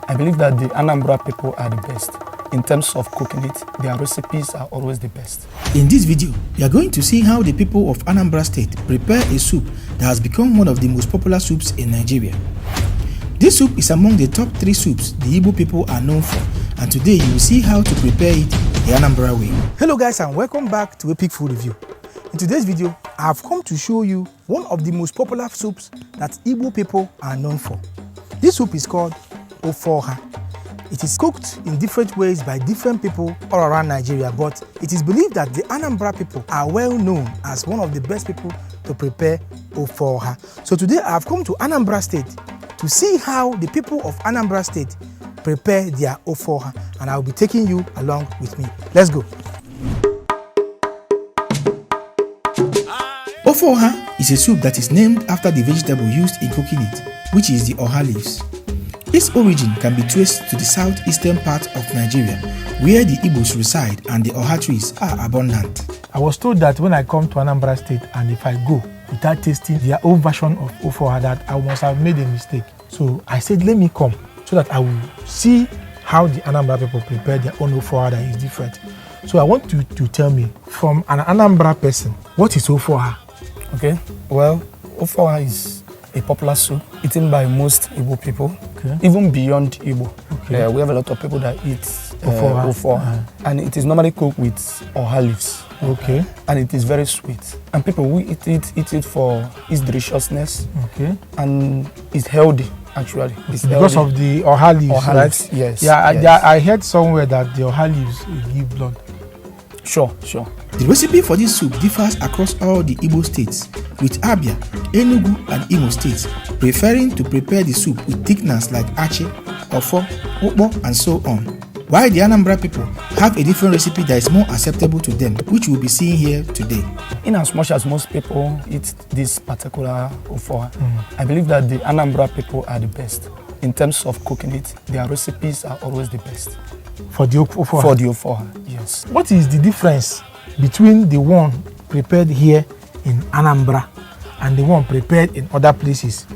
I believe that the Anambra people are the best. In terms of cooking it, their recipes are always the best. In this video, we are going to see how the people of Anambra State prepare a soup that has become one of the most popular soups in Nigeria. This soup is among the top 3 soups the Igbo people are known for, and today you will see how to prepare it the Anambra way. Hello guys, and welcome back to Epic Food Review. In today's video, I have come to show you one of the most popular soups that Igbo people are known for. This soup is called Ofe Oha. It is cooked in different ways by different people all around Nigeria, but it is believed that the Anambra people are well known as one of the best people to prepare Ofe Oha. So today I have come to Anambra State to see how the people of Anambra State prepare their Ofe Oha, and I will be taking you along with me. Let's go. Ofe Oha is a soup that is named after the vegetable used in cooking it, which is the Oha leaves. Its origin can be traced to the southeastern part of Nigeria, where the Igbos reside and the Oha trees are abundant. I was told that when I come to Anambra State and if I go without tasting their own version of Ofe Oha, that I must have made a mistake. So I said, let me come so that I will see how the Anambra people prepare their own Ofe Oha that is different. So I want you to tell me, from an Anambra person, what is Ofe Oha? Okay, well, Ofe Oha is a popular soup eaten by most Igbo people, even beyond Igbo. Okay. We have a lot of people that eat Ofe Oha, and it is normally cooked with Oha leaves. Okay. And it is very sweet. And people who eat it for its deliciousness. Okay. And it's healthy, actually. It's because healthy. Of the Oha leaves, Oha right? Leaves, yes. Yeah, yes. I heard somewhere that the Oha leaves give blood. Sure. The recipe for this soup differs across all the Igbo states, with Abia, Enugu and Imo states preferring to prepare the soup with thickeners like achi, ofo, ukpo and so on, while the Anambra people have a different recipe that is more acceptable to them, which we'll be seeing here today. In as much as most people eat this particular Ofe Oha, I believe that the Anambra people are the best. In terms of cooking it, their recipes are always the best. For the Ofe Oha? For the Ofe Oha, yes. What is the difference between the one prepared here in Anambra and the one prepared in other places?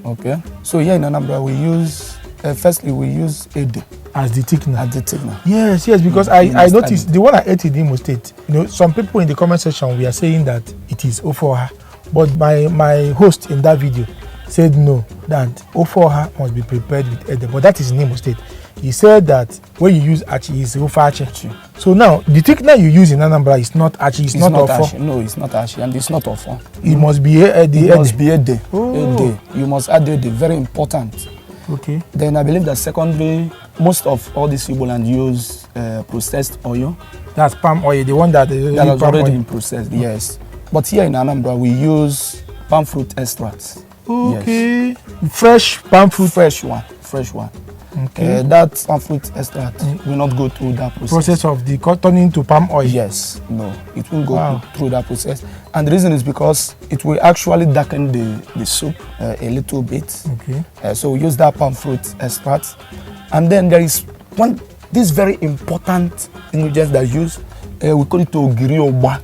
Okay. So here in Anambra, we use, firstly, we use Ede. As the thickener? As the thickener. Yes, because I noticed, the one I ate in Imo State, some people in the comment section, we are saying that it is Ofe Oha, but my host in that video said no, that Ofe Oha must be prepared with Ede, but that is in Imo State. He said that when you use achi, it's Ofe Achi. So now, the thickener you use in Anambra is not achi, it's not Ofo. No, it's not achi, and it's not Ofo. It must be Ede. It must be Ede. Oh. Ede. You must add Ede, very important. Okay. Then I believe that secondly, most of all these Igbo land use processed oil. That's palm oil, the one that is already been processed, yes. But here in Anambra, we use palm fruit extracts. Okay. Yes. Fresh palm fruit? Fresh one. Okay. That palm fruit extract will not go through that process of the turning to palm oil? Yes, no, it won't go through that process. And the reason is because it will actually darken the soup a little bit. Okay. So we use that palm fruit extract. And then there is this very important ingredient that we use. We call it ogiri oba.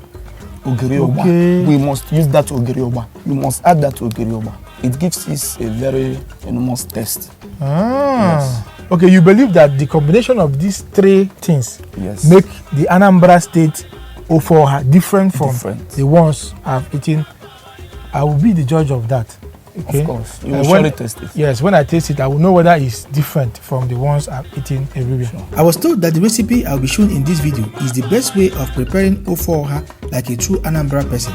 Okay. We must use that ogiri oba. You must add that ogiri oba. It gives this a very enormous taste. Yes. Okay, you believe that the combination of these 3 things make the Anambra State Ofe Oha different from the ones I've eaten? I will be the judge of that. Okay? Of course, you will surely taste it. Yes, when I taste it, I will know whether it's different from the ones I've eaten everywhere. Sure. I was told that the recipe I'll be shown in this video is the best way of preparing Ofe Oha like a true Anambra person,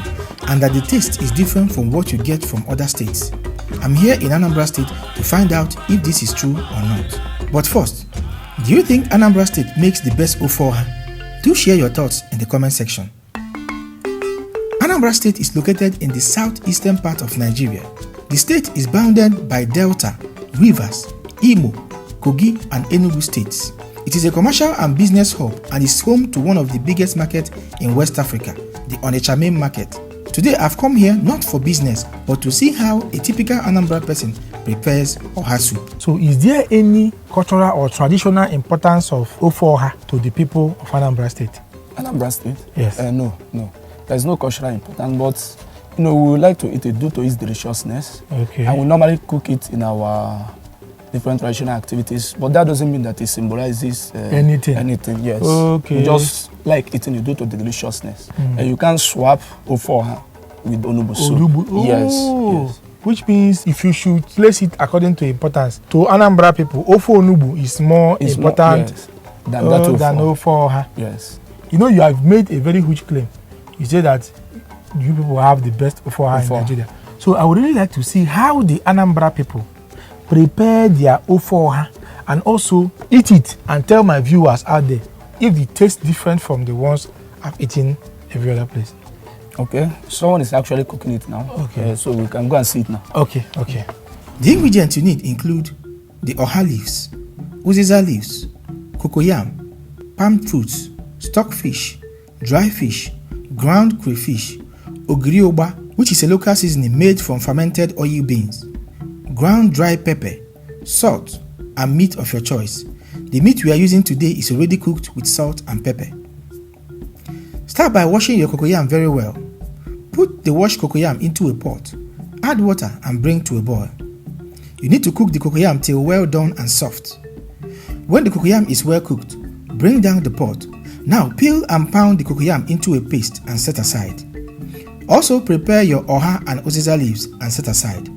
and that the taste is different from what you get from other states. I'm here in Anambra State to find out if this is true or not. But first, do you think Anambra State makes the best Ofe Oha? Do share your thoughts in the comment section. Anambra State is located in the southeastern part of Nigeria. The state is bounded by Delta, Rivers, Imo, Kogi and Enugu states. It is a commercial and business hub and is home to one of the biggest markets in West Africa, the Onitsha main market. Today I've come here not for business, but to see how a typical Anambra person prepares Oha soup. So is there any cultural or traditional importance of Ofe Oha to the people of Anambra State? Anambra State? Yes. No. There's no cultural importance, but No, we would like to eat it due to its deliciousness. Okay. And we normally cook it in our different traditional activities, but that doesn't mean that it symbolizes anything. Yes. Okay. We just like eating it due to the deliciousness. And you can swap Ofe Oha with Onugbu soup. Oh. Yes. Which means if you should place it according to importance, to Anambra people, Ofe Onugbu is more important than Ofe Oha. Yes. You know, you have made a very huge claim. You say that you people have the best Ofe Oha in Nigeria. So I would really like to see how the Anambra people prepare their Ofe Oha and also eat it and tell my viewers out there if the taste different from the ones I've eaten every other place. Okay, someone is actually cooking it now. Okay, so we can go and see it now. Okay. The ingredients you need include the Oha leaves, uziza leaves, cocoyam, palm fruits, stockfish, dry fish, ground crayfish, ogiri oba, which is a local seasoning made from fermented oil beans, ground dry pepper, salt, and meat of your choice. The meat we are using today is already cooked with salt and pepper. Start by washing your cocoyam very well. Put the washed cocoyam into a pot, add water and bring to a boil. You need to cook the cocoyam till well done and soft. When the cocoyam is well cooked, bring down the pot. Now peel and pound the cocoyam into a paste and set aside. Also prepare your Oha and uziza leaves and set aside.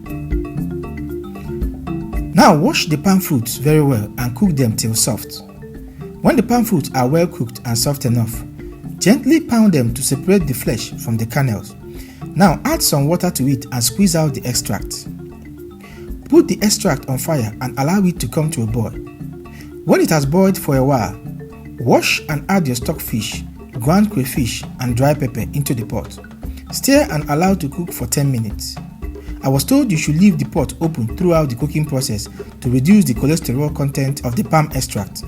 Now wash the palm fruits very well and cook them till soft. When the palm fruits are well cooked and soft enough, gently pound them to separate the flesh from the kernels. Now add some water to it and squeeze out the extract. Put the extract on fire and allow it to come to a boil. When it has boiled for a while, wash and add your stockfish, ground crayfish and dry pepper into the pot. Stir and allow to cook for 10 minutes. I was told you should leave the pot open throughout the cooking process to reduce the cholesterol content of the palm extract.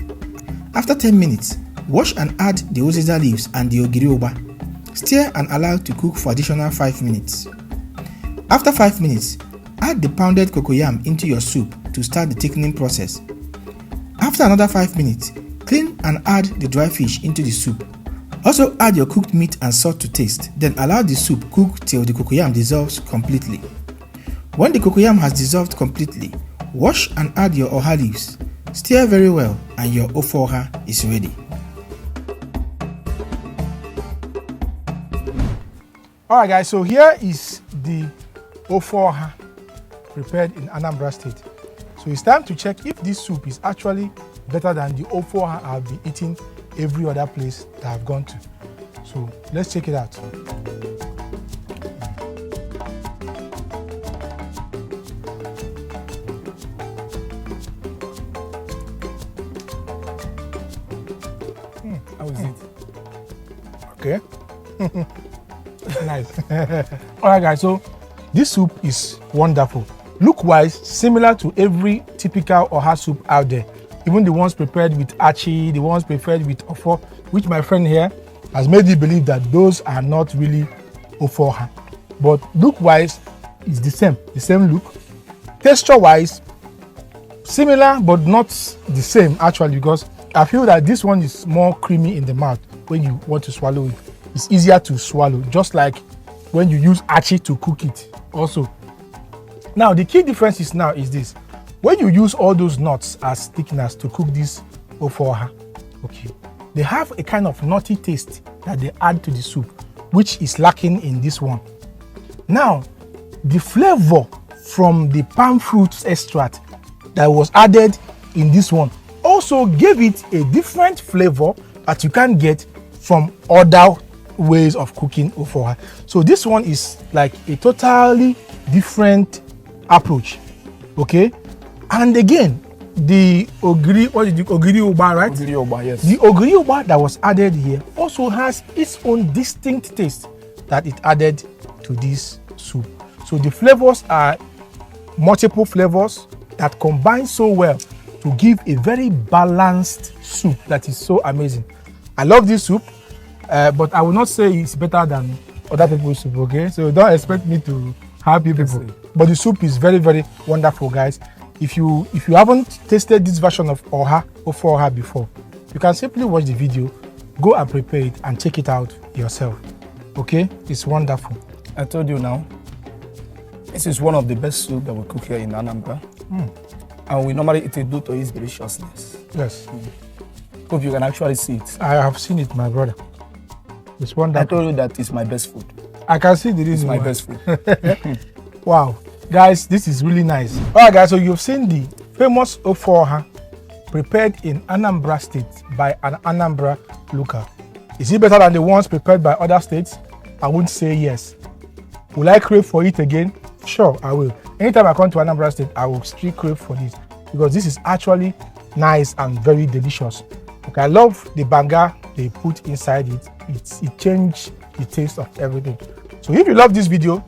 After 10 minutes, wash and add the uziza leaves and the ogiri oba. Stir and allow to cook for additional 5 minutes. After 5 minutes, add the pounded cocoyam into your soup to start the thickening process. After another 5 minutes, clean and add the dry fish into the soup. Also add your cooked meat and salt to taste, then allow the soup cook till the cocoyam dissolves completely. When the cocoyam has dissolved completely, wash and add your Oha leaves. Stir very well and your Ofe Oha is ready. Alright guys, so here is the Ofe Oha prepared in Anambra State. So it's time to check if this soup is actually better than the Ofe Oha I've been eating every other place that I've gone to. So let's check it out. How is it? Okay. Nice. Alright guys, so this soup is wonderful. Look-wise, similar to every typical Oha soup out there. Even the ones prepared with achi, the ones prepared with ofo, which my friend here has made me believe that those are not really Ofe Oha. But look-wise, it's the same look. Texture-wise, similar but not the same actually, because I feel that this one is more creamy in the mouth when you want to swallow it. It's easier to swallow, just like when you use achi to cook it also. Now, the key difference is this. When you use all those nuts as thickeners to cook this Ofe Oha, okay, they have a kind of nutty taste that they add to the soup, which is lacking in this one. Now, the flavor from the palm fruits extract that was added in this one also gave it a different flavor that you can get from other ways of cooking Ofe Oha. So this one is like a totally different approach, okay? And again, the ogiri oba, right? Ogiri oba, yes. The ogiri oba that was added here also has its own distinct taste that it added to this soup. So the flavors are multiple flavors that combine so well to give a very balanced soup that is so amazing. I love this soup, but I will not say it's better than other people's soup, okay? So don't expect me to help you people. But the soup is very, very wonderful, guys. If you haven't tasted this version of Ofe Oha before, you can simply watch the video, go and prepare it and check it out yourself. Okay? It's wonderful. I told you now, this is one of the best soup that we cook here in Anambra. And we normally eat it due to its deliciousness. Yes. Hope you can actually see it. I have seen it, my brother. It's wonderful. I told you that it's my best food. I can see the reason It's my why. best food. Wow. Guys, this is really nice. Alright guys, so you've seen the famous Ofe Oha prepared in Anambra State by an Anambra local. Is it better than the ones prepared by other states? I would say yes. Will I crave for it again? Sure, I will. Anytime I come to Anambra State, I will still crave for this because this is actually nice and very delicious. Okay, I love the banga they put inside it. It changed the taste of everything. So if you love this video,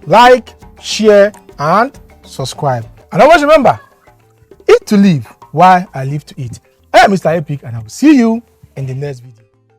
like, share, and subscribe. And always remember, eat to live while I live to eat. I am Mr. Epic, and I will see you in the next video.